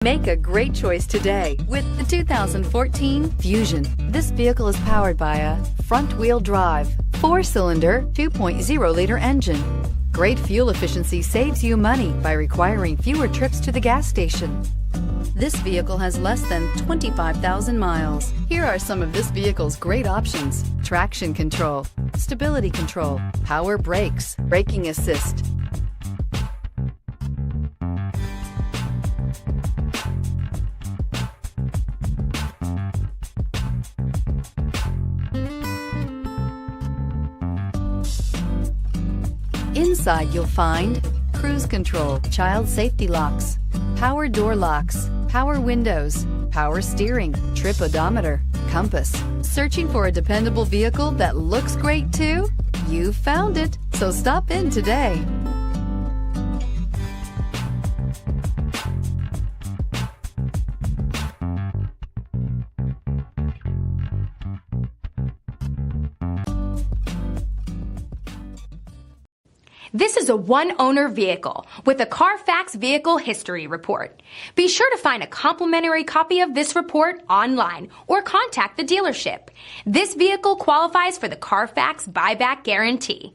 Make a great choice today with the 2014 Fusion. This vehicle is powered by a front-wheel drive, 4-cylinder, 2.0-liter engine. Great fuel efficiency saves you money by requiring fewer trips to the gas station. This vehicle has less than 25,000 miles. Here are some of this vehicle's great options: traction control, stability control, power brakes, braking assist. Inside you'll find cruise control, child safety locks, power door locks, power windows, power steering, trip odometer, compass. Searching for a dependable vehicle that looks great too? You found it, so stop in today. This is a one-owner vehicle with a CARFAX Vehicle History Report. Be sure to find a complimentary copy of this report online or contact the dealership. This vehicle qualifies for the CARFAX Buyback Guarantee.